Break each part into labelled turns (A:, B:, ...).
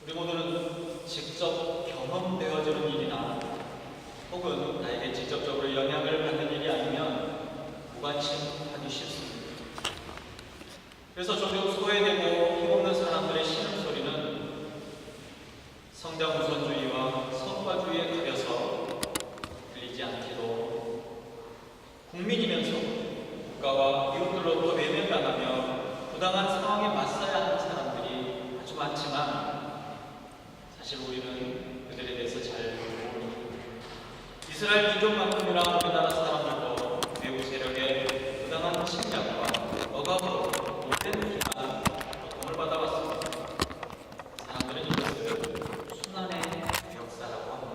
A: 우리 모두는 직접 경험되어지는 일이나 혹은 나에게 직접적으로 영향을 받는 일이 아니면 무관심하기 쉽습니다. 그래서 종종 소외되고 힘없는 사람들의 신음소리는 성장 우선주의와 성과주의에 가려서 들리지 않기도, 국민이면서 국가와 이웃들로부터 외면당하며 부당한 상황에 맞서야 하는 사람들이 아주 많지만, 사실 우리는 그들에 대해서 잘 모릅니다. 이스라엘 민족만큼이나 우리나라 사람들도 외부 세력의 부당한 침략과 억압으로 오랜 기간 고통을 받아왔습니다. 사람들은 이것을 순환의 역사라고 합니다.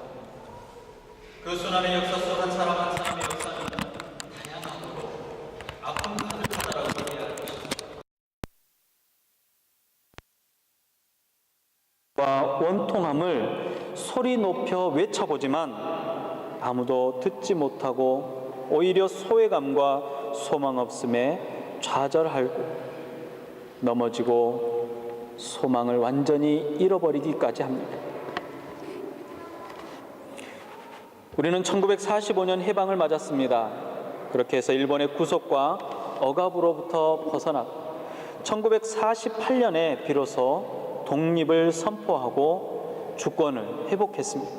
A: 그 순환의 역사 속 한 사람 한 사람의 역사는 다양하고 아픔 가득하다라고 이해할 것입니다.
B: 원통함을 소리 높여 외쳐보지만 아무도 듣지 못하고 오히려 소외감과 소망 없음에 좌절하고 넘어지고 소망을 완전히 잃어버리기까지 합니다. 우리는 1945년 해방을 맞았습니다. 그렇게 해서 일본의 구속과 억압으로부터 벗어나 1948년에 비로소 독립을 선포하고 주권을 회복했습니다.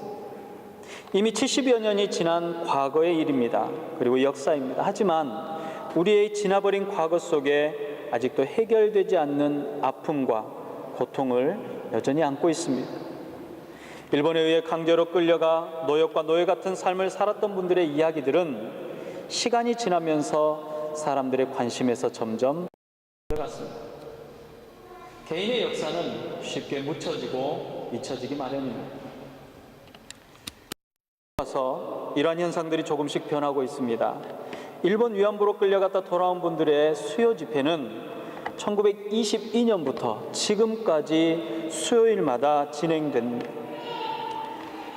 B: 이미 70여 년이 지난 과거의 일입니다. 그리고 역사입니다. 하지만 우리의 지나버린 과거 속에 아직도 해결되지 않는 아픔과 고통을 여전히 안고 있습니다. 일본에 의해 강제로 끌려가 노역과 노예 같은 삶을 살았던 분들의 이야기들은 시간이 지나면서 사람들의 관심에서 점점 들어갔습니다. 개인의 역사는 쉽게 묻혀지고 잊혀지기 마련입니다. 와서 이러한 현상들이 조금씩 변하고 있습니다. 일본 위안부로 끌려갔다 돌아온 분들의 수요 집회는 1922년부터 지금까지 수요일마다 진행됩니다.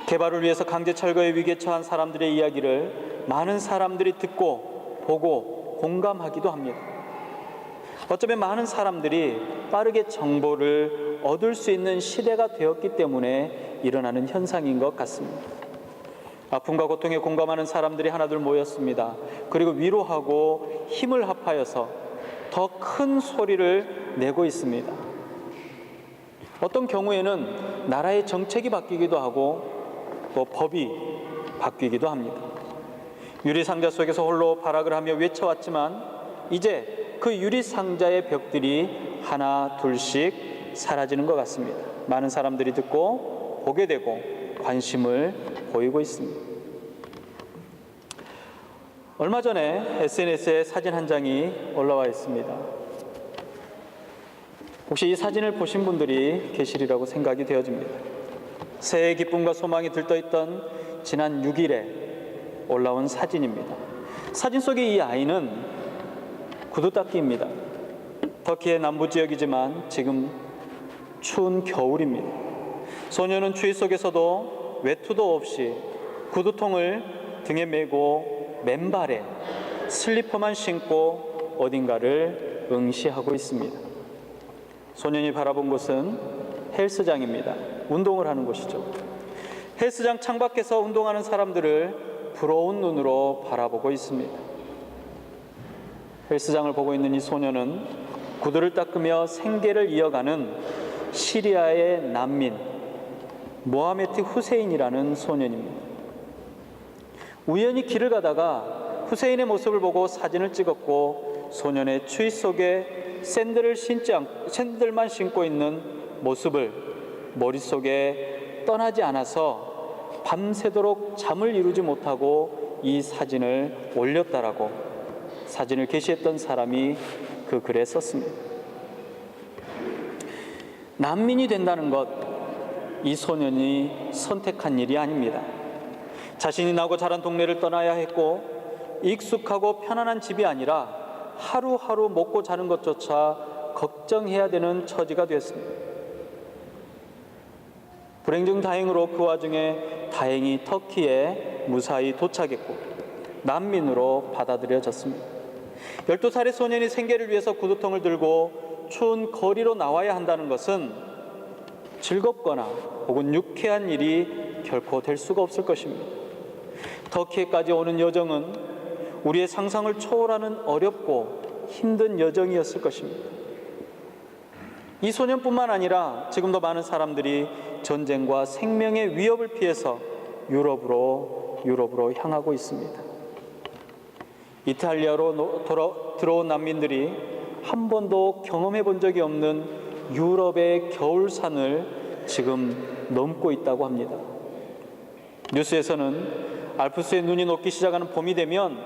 B: 개발을 위해서 강제 철거의 위기에 처한 사람들의 이야기를 많은 사람들이 듣고 보고 공감하기도 합니다. 어쩌면 많은 사람들이 빠르게 정보를 얻을 수 있는 시대가 되었기 때문에 일어나는 현상인 것 같습니다. 아픔과 고통에 공감하는 사람들이 하나둘 모였습니다. 그리고 위로하고 힘을 합하여서 더 큰 소리를 내고 있습니다. 어떤 경우에는 나라의 정책이 바뀌기도 하고 또 법이 바뀌기도 합니다. 유리상자 속에서 홀로 발악을 하며 외쳐왔지만 이제 그 유리상자의 벽들이 하나 둘씩 사라지는 것 같습니다. 많은 사람들이 듣고 보게 되고 관심을 보이고 있습니다. 얼마 전에 SNS에 사진 한 장이 올라와 있습니다. 혹시 이 사진을 보신 분들이 계시리라고 생각이 되어집니다. 새해의 기쁨과 소망이 들떠있던 지난 6일에 올라온 사진입니다. 사진 속의 이 아이는 구두닦이입니다. 터키의 남부 지역이지만 지금 추운 겨울입니다. 소녀는 추위 속에서도 외투도 없이 구두통을 등에 메고 맨발에 슬리퍼만 신고 어딘가를 응시하고 있습니다. 소년이 바라본 곳은 헬스장입니다. 운동을 하는 곳이죠. 헬스장 창밖에서 운동하는 사람들을 부러운 눈으로 바라보고 있습니다. 헬스장을 보고 있는 이 소녀는 구두를 닦으며 생계를 이어가는 시리아의 난민 모하메트 후세인이라는 소년입니다. 우연히 길을 가다가 후세인의 모습을 보고 사진을 찍었고 소년의 추위 속에 샌들만 신고 있는 모습을 머릿속에 떠나지 않아서 밤새도록 잠을 이루지 못하고 이 사진을 올렸다라고 사진을 게시했던 사람이 그 글에 썼습니다. 난민이 된다는 것, 이 소년이 선택한 일이 아닙니다. 자신이 나고 자란 동네를 떠나야 했고 익숙하고 편안한 집이 아니라 하루하루 먹고 자는 것조차 걱정해야 되는 처지가 됐습니다. 불행 중 다행으로 그 와중에 다행히 터키에 무사히 도착했고 난민으로 받아들여졌습니다. 12살의 소년이 생계를 위해서 구두통을 들고 추운 거리로 나와야 한다는 것은 즐겁거나 혹은 유쾌한 일이 결코 될 수가 없을 것입니다. 터키에까지 오는 여정은 우리의 상상을 초월하는 어렵고 힘든 여정이었을 것입니다. 이 소년뿐만 아니라 지금도 많은 사람들이 전쟁과 생명의 위협을 피해서 유럽으로 향하고 있습니다. 이탈리아로 들어온 난민들이 한 번도 경험해 본 적이 없는 유럽의 겨울산을 지금 넘고 있다고 합니다. 뉴스에서는 알프스의 눈이 녹기 시작하는 봄이 되면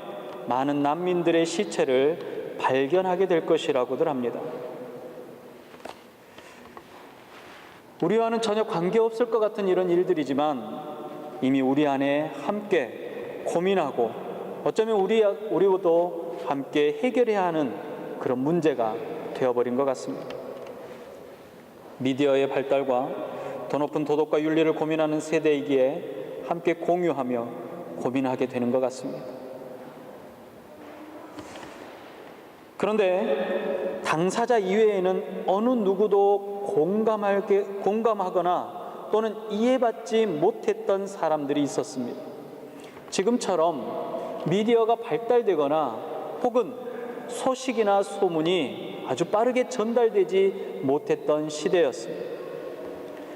B: 많은 난민들의 시체를 발견하게 될 것이라고들 합니다. 우리와는 전혀 관계없을 것 같은 이런 일들이지만 이미 우리 안에 함께 고민하고 어쩌면 우리도 함께 해결해야 하는 그런 문제가 되어버린 것 같습니다. 미디어의 발달과 더 높은 도덕과 윤리를 고민하는 세대이기에 함께 공유하며 고민하게 되는 것 같습니다. 그런데 당사자 이외에는 어느 누구도 공감하거나 또는 이해받지 못했던 사람들이 있었습니다. 지금처럼 미디어가 발달되거나 혹은 소식이나 소문이 아주 빠르게 전달되지 못했던 시대였습니다.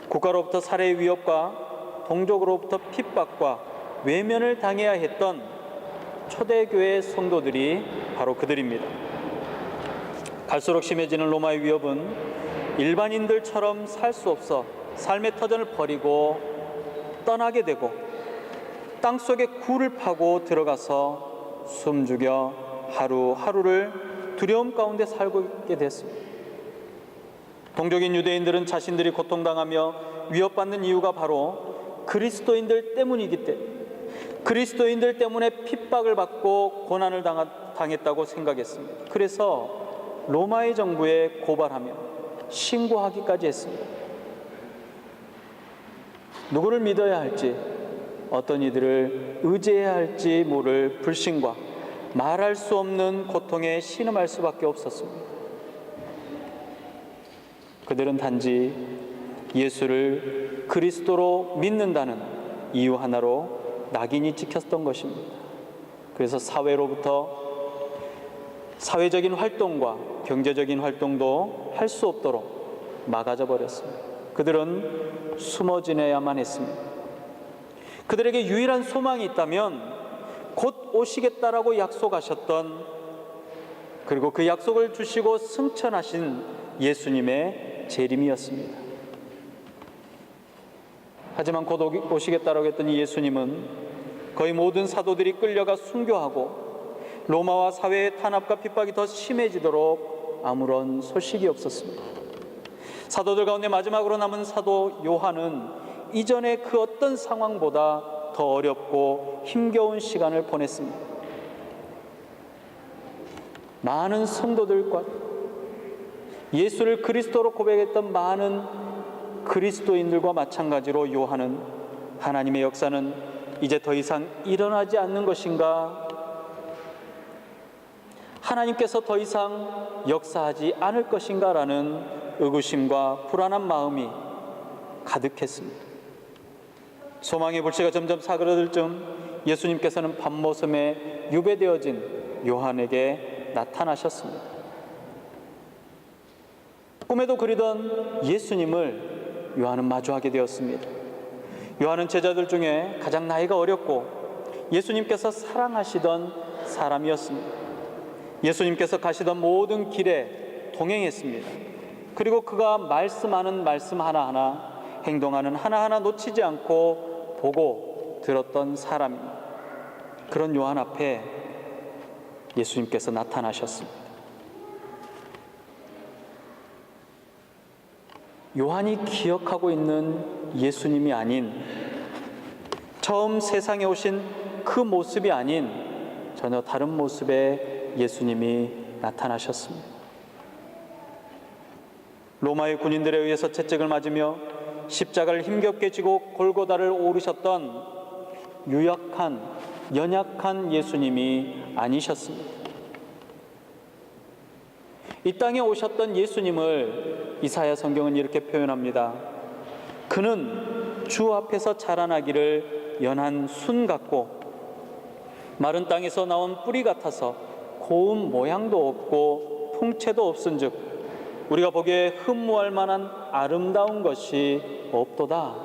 B: 국가로부터 살해의 위협과 동족으로부터 핍박과 외면을 당해야 했던 초대교회 성도들이 바로 그들입니다. 갈수록 심해지는 로마의 위협은 일반인들처럼 살 수 없어 삶의 터전을 버리고 떠나게 되고 땅속에 굴을 파고 들어가서 숨죽여 하루하루를 두려움 가운데 살고 있게 됐습니다. 동족인 유대인들은 자신들이 고통당하며 위협받는 이유가 바로 그리스도인들 때문이기 때문에 그리스도인들 때문에 핍박을 받고 고난을 당했다고 생각했습니다. 그래서 로마의 정부에 고발하며 신고하기까지 했습니다. 누구를 믿어야 할지, 어떤 이들을 의지해야 할지 모를 불신과 말할 수 없는 고통에 신음할 수밖에 없었습니다. 그들은 단지 예수를 그리스도로 믿는다는 이유 하나로 낙인이 찍혔던 것입니다. 그래서 사회적인 활동과 경제적인 활동도 할 수 없도록 막아져 버렸습니다. 그들은 숨어 지내야만 했습니다. 그들에게 유일한 소망이 있다면 곧 오시겠다라고 약속하셨던, 그리고 그 약속을 주시고 승천하신 예수님의 재림이었습니다. 하지만 곧 오시겠다라고 했던 이 예수님은 거의 모든 사도들이 끌려가 순교하고 로마와 사회의 탄압과 핍박이 더 심해지도록 아무런 소식이 없었습니다. 사도들 가운데 마지막으로 남은 사도 요한은 이전의 그 어떤 상황보다 더 어렵고 힘겨운 시간을 보냈습니다. 많은 성도들과 예수를 그리스도로 고백했던 많은 그리스도인들과 마찬가지로 요한은 하나님의 역사는 이제 더 이상 일어나지 않는 것인가, 하나님께서 더 이상 역사하지 않을 것인가 라는 의구심과 불안한 마음이 가득했습니다. 소망의 불씨가 점점 사그러들 즈음 예수님께서는 밤모섬에 유배되어진 요한에게 나타나셨습니다. 꿈에도 그리던 예수님을 요한은 마주하게 되었습니다. 요한은 제자들 중에 가장 나이가 어렸고 예수님께서 사랑하시던 사람이었습니다. 예수님께서 가시던 모든 길에 동행했습니다. 그리고 그가 말씀하는 말씀 하나하나, 행동하는 하나하나 놓치지 않고 보고 들었던 사람입니다. 그런 요한 앞에 예수님께서 나타나셨습니다. 요한이 기억하고 있는 예수님이 아닌, 처음 세상에 오신 그 모습이 아닌 전혀 다른 모습의 예수님이 나타나셨습니다. 로마의 군인들에 의해서 채찍을 맞으며 십자가를 힘겹게 지고 골고다를 오르셨던 유약한, 연약한 예수님이 아니셨습니다. 이 땅에 오셨던 예수님을 이사야 성경은 이렇게 표현합니다. 그는 주 앞에서 자라나기를 연한 순 같고 마른 땅에서 나온 뿌리 같아서 고운 모양도 없고 풍채도 없은즉 우리가 보기에 흠모할 만한 아름다운 것이 없도다.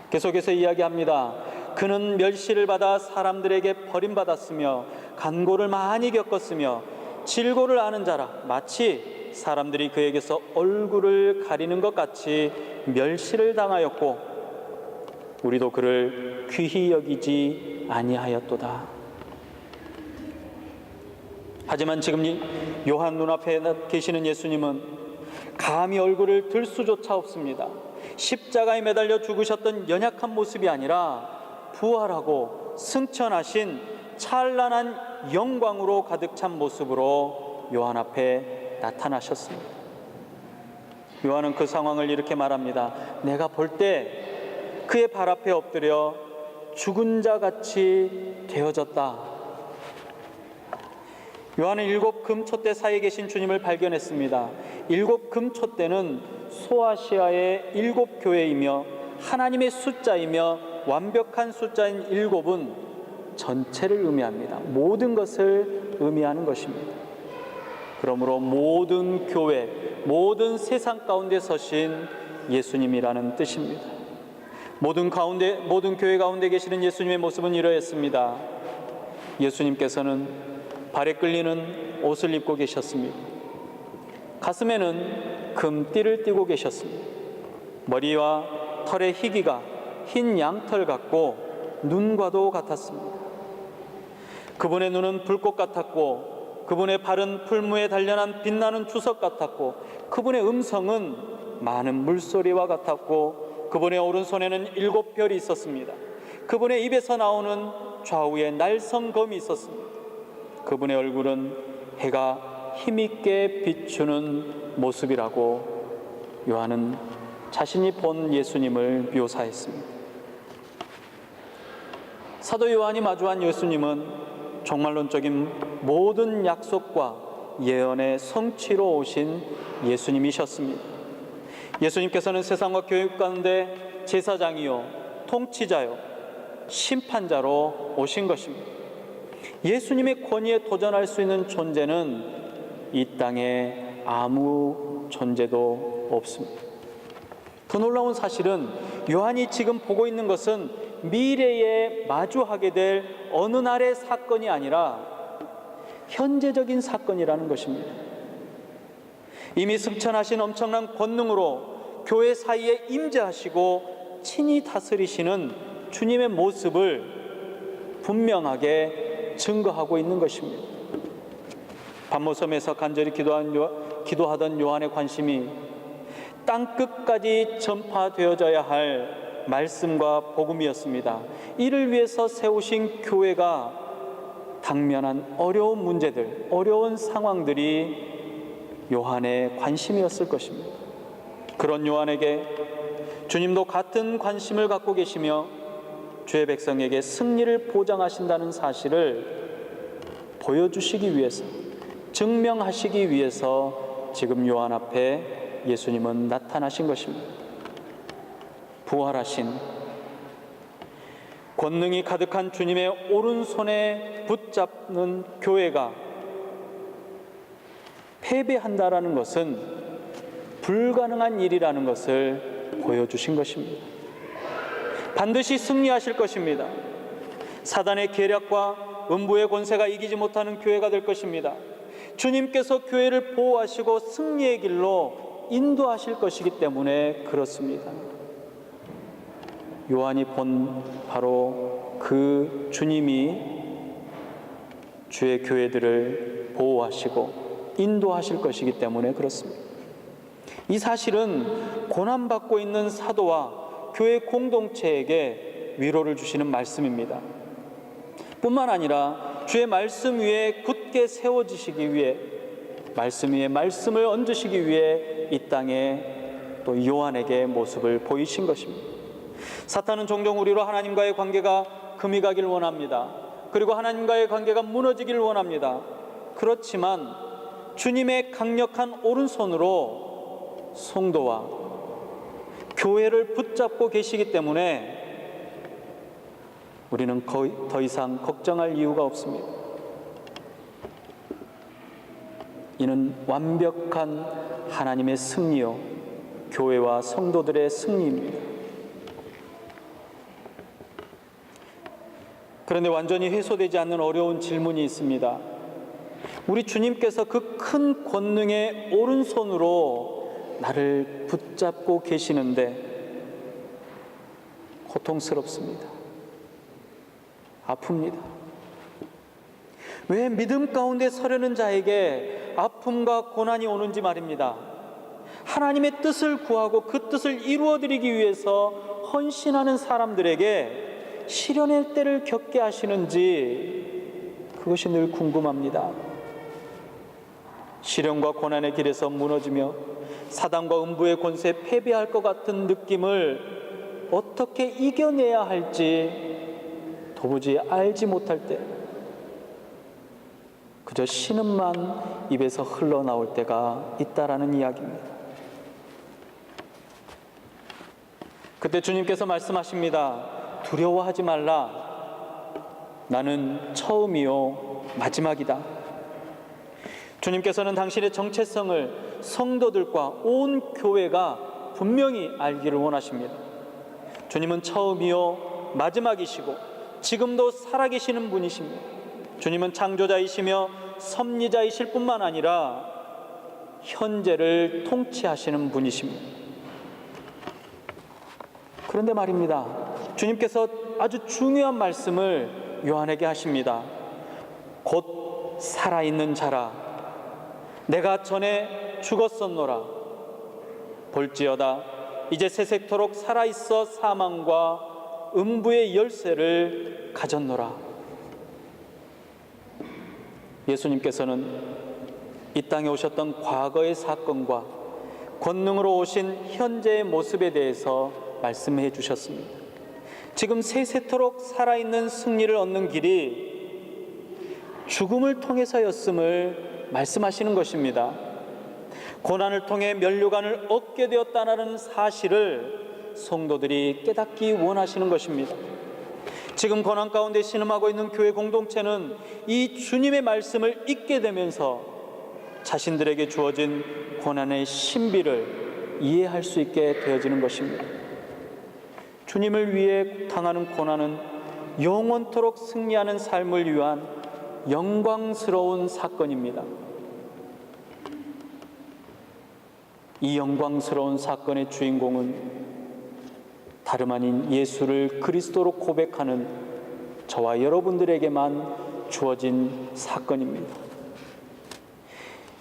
B: 계속해서 이야기합니다. 그는 멸시를 받아 사람들에게 버림받았으며 간고를 많이 겪었으며 질고를 아는 자라 마치 사람들이 그에게서 얼굴을 가리는 것 같이 멸시를 당하였고 우리도 그를 귀히 여기지 아니하였도다. 하지만 지금 요한 눈앞에 계시는 예수님은 감히 얼굴을 들 수조차 없습니다. 십자가에 매달려 죽으셨던 연약한 모습이 아니라 부활하고 승천하신 찬란한 영광으로 가득 찬 모습으로 요한 앞에 나타나셨습니다. 요한은 그 상황을 이렇게 말합니다. 내가 볼 때 그의 발 앞에 엎드려 죽은 자 같이 되어졌다. 요한은 7 금촛대 사이에 계신 주님을 발견했습니다. 7 금촛대는 소아시아의 7 교회이며 하나님의 숫자이며 완벽한 숫자인 7은 전체를 의미합니다. 모든 것을 의미하는 것입니다. 그러므로 모든 교회, 모든 세상 가운데 서신 예수님이라는 뜻입니다. 모든 교회 가운데 계시는 예수님의 모습은 이러했습니다. 예수님께서는 발에 끌리는 옷을 입고 계셨습니다. 가슴에는 금띠를 띠고 계셨습니다. 머리와 털의 희기가 흰 양털 같고 눈과도 같았습니다. 그분의 눈은 불꽃 같았고 그분의 발은 풀무에 단련한 빛나는 주석 같았고 그분의 음성은 많은 물소리와 같았고 그분의 오른손에는 7 별이 있었습니다. 그분의 입에서 나오는 좌우에 날성검이 있었습니다. 그분의 얼굴은 해가 힘있게 비추는 모습이라고 요한은 자신이 본 예수님을 묘사했습니다. 사도 요한이 마주한 예수님은 종말론적인 모든 약속과 예언의 성취로 오신 예수님이셨습니다. 예수님께서는 세상과 교육 가운데 제사장이요 통치자요 심판자로 오신 것입니다. 예수님의 권위에 도전할 수 있는 존재는 이 땅에 아무 존재도 없습니다. 더 놀라운 사실은 요한이 지금 보고 있는 것은 미래에 마주하게 될 어느 날의 사건이 아니라 현재적인 사건이라는 것입니다. 이미 승천하신 엄청난 권능으로 교회 사이에 임재하시고 친히 다스리시는 주님의 모습을 분명하게 증거하고 있는 것입니다. 반모섬에서 간절히 기도하던 요한의 관심이 땅끝까지 전파되어져야 할 말씀과 복음이었습니다. 이를 위해서 세우신 교회가 당면한 어려운 문제들, 어려운 상황들이 요한의 관심이었을 것입니다. 그런 요한에게 주님도 같은 관심을 갖고 계시며 주의 백성에게 승리를 보장하신다는 사실을 보여주시기 위해서, 증명하시기 위해서 지금 요한 앞에 예수님은 나타나신 것입니다. 부활하신 권능이 가득한 주님의 오른손에 붙잡는 교회가 패배한다라는 것은 불가능한 일이라는 것을 보여주신 것입니다. 반드시 승리하실 것입니다. 사단의 계략과 음부의 권세가 이기지 못하는 교회가 될 것입니다. 주님께서 교회를 보호하시고 승리의 길로 인도하실 것이기 때문에 그렇습니다. 요한이 본 바로 그 주님이 주의 교회들을 보호하시고 인도하실 것이기 때문에 그렇습니다. 이 사실은 고난받고 있는 사도와 교회 공동체에게 위로를 주시는 말씀입니다. 뿐만 아니라 주의 말씀 위에 굳게 세워지시기 위해, 말씀 위에 말씀을 얹으시기 위해 이 땅에 또 요한에게 모습을 보이신 것입니다. 사탄은 종종 우리로 하나님과의 관계가 금이 가길 원합니다. 그리고 하나님과의 관계가 무너지길 원합니다. 그렇지만 주님의 강력한 오른손으로 성도와 교회를 붙잡고 계시기 때문에 우리는 거의 더 이상 걱정할 이유가 없습니다. 이는 완벽한 하나님의 승리요, 교회와 성도들의 승리입니다. 그런데 완전히 해소되지 않는 어려운 질문이 있습니다. 우리 주님께서 그 큰 권능의 오른손으로 나를 붙잡고 계시는데 고통스럽습니다. 아픕니다. 왜 믿음 가운데 서려는 자에게 아픔과 고난이 오는지 말입니다. 하나님의 뜻을 구하고 그 뜻을 이루어드리기 위해서 헌신하는 사람들에게 시련의 때를 겪게 하시는지 그것이 늘 궁금합니다. 시련과 고난의 길에서 무너지며 사단과 음부의 권세에 패배할 것 같은 느낌을 어떻게 이겨내야 할지 도무지 알지 못할 때 그저 신음만 입에서 흘러나올 때가 있다라는 이야기입니다. 그때 주님께서 말씀하십니다. 두려워하지 말라. 나는 처음이요 마지막이다. 주님께서는 당신의 정체성을 성도들과 온 교회가 분명히 알기를 원하십니다. 주님은 처음이요 마지막이시고 지금도 살아계시는 분이십니다. 주님은 창조자이시며 섭리자이실 뿐만 아니라 현재를 통치하시는 분이십니다. 그런데 말입니다. 주님께서 아주 중요한 말씀을 요한에게 하십니다. 곧 살아있는 자라. 내가 전에 죽었었노라. 볼지어다 이제 세세토록 살아있어 사망과 음부의 열쇠를 가졌노라. 예수님께서는 이 땅에 오셨던 과거의 사건과 권능으로 오신 현재의 모습에 대해서 말씀해 주셨습니다. 지금 세세토록 살아있는 승리를 얻는 길이 죽음을 통해서였음을 말씀하시는 것입니다. 고난을 통해 면류관을 얻게 되었다는 사실을 성도들이 깨닫기 원하시는 것입니다. 지금 고난 가운데 신음하고 있는 교회 공동체는 이 주님의 말씀을 잊게 되면서 자신들에게 주어진 고난의 신비를 이해할 수 있게 되어지는 것입니다. 주님을 위해 당하는 고난은 영원토록 승리하는 삶을 위한 영광스러운 사건입니다. 이 영광스러운 사건의 주인공은 다름 아닌 예수를 그리스도로 고백하는 저와 여러분들에게만 주어진 사건입니다.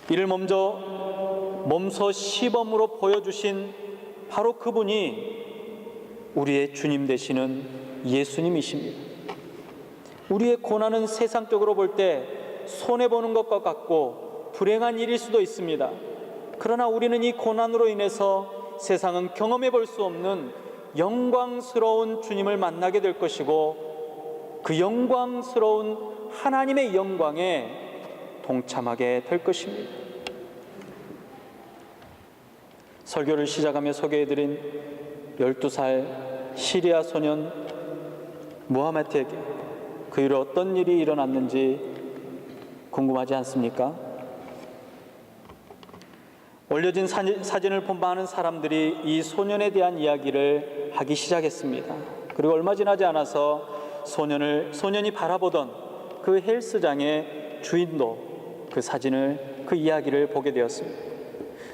B: 이를 몸소 시범으로 보여주신 바로 그분이 우리의 주님 되시는 예수님이십니다. 우리의 고난은 세상적으로 볼 때 손해보는 것과 같고 불행한 일일 수도 있습니다. 그러나 우리는 이 고난으로 인해서 세상은 경험해 볼 수 없는 영광스러운 주님을 만나게 될 것이고 그 영광스러운 하나님의 영광에 동참하게 될 것입니다. 설교를 시작하며 소개해드린 12살 시리아 소년 무하메트에게 그 이후로 어떤 일이 일어났는지 궁금하지 않습니까? 올려진 사진을 본 많은 사람들이 이 소년에 대한 이야기를 하기 시작했습니다. 그리고 얼마 지나지 않아서 소년이 바라보던 그 헬스장의 주인도 그 이야기를 보게 되었습니다.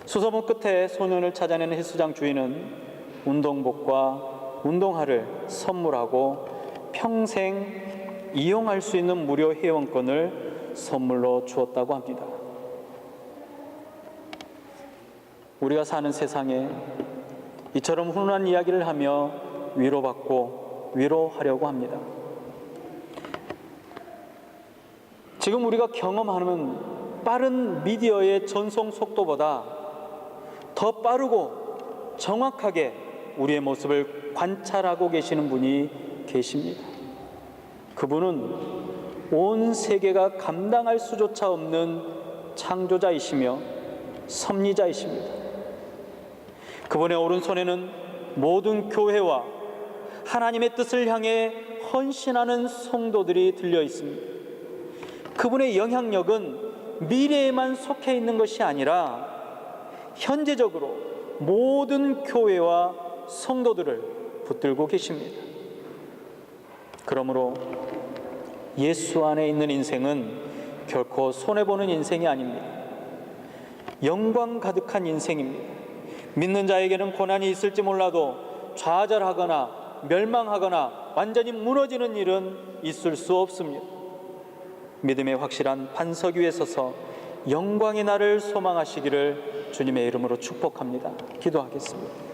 B: 수소문 끝에 소년을 찾아낸 헬스장 주인은 운동복과 운동화를 선물하고 평생 이용할 수 있는 무료 회원권을 선물로 주었다고 합니다. 우리가 사는 세상에 이처럼 훈훈한 이야기를 하며 위로받고 위로하려고 합니다. 지금 우리가 경험하는 빠른 미디어의 전송 속도보다 더 빠르고 정확하게 우리의 모습을 관찰하고 계시는 분이 계십니다. 그분은 온 세계가 감당할 수조차 없는 창조자이시며 섭리자이십니다. 그분의 오른손에는 모든 교회와 하나님의 뜻을 향해 헌신하는 성도들이 들려 있습니다. 그분의 영향력은 미래에만 속해 있는 것이 아니라 현재적으로 모든 교회와 성도들을 붙들고 계십니다. 그러므로 예수 안에 있는 인생은 결코 손해보는 인생이 아닙니다. 영광 가득한 인생입니다. 믿는 자에게는 고난이 있을지 몰라도 좌절하거나 멸망하거나 완전히 무너지는 일은 있을 수 없습니다. 믿음의 확실한 반석 위에 서서 영광의 날을 소망하시기를 주님의 이름으로 축복합니다. 기도하겠습니다.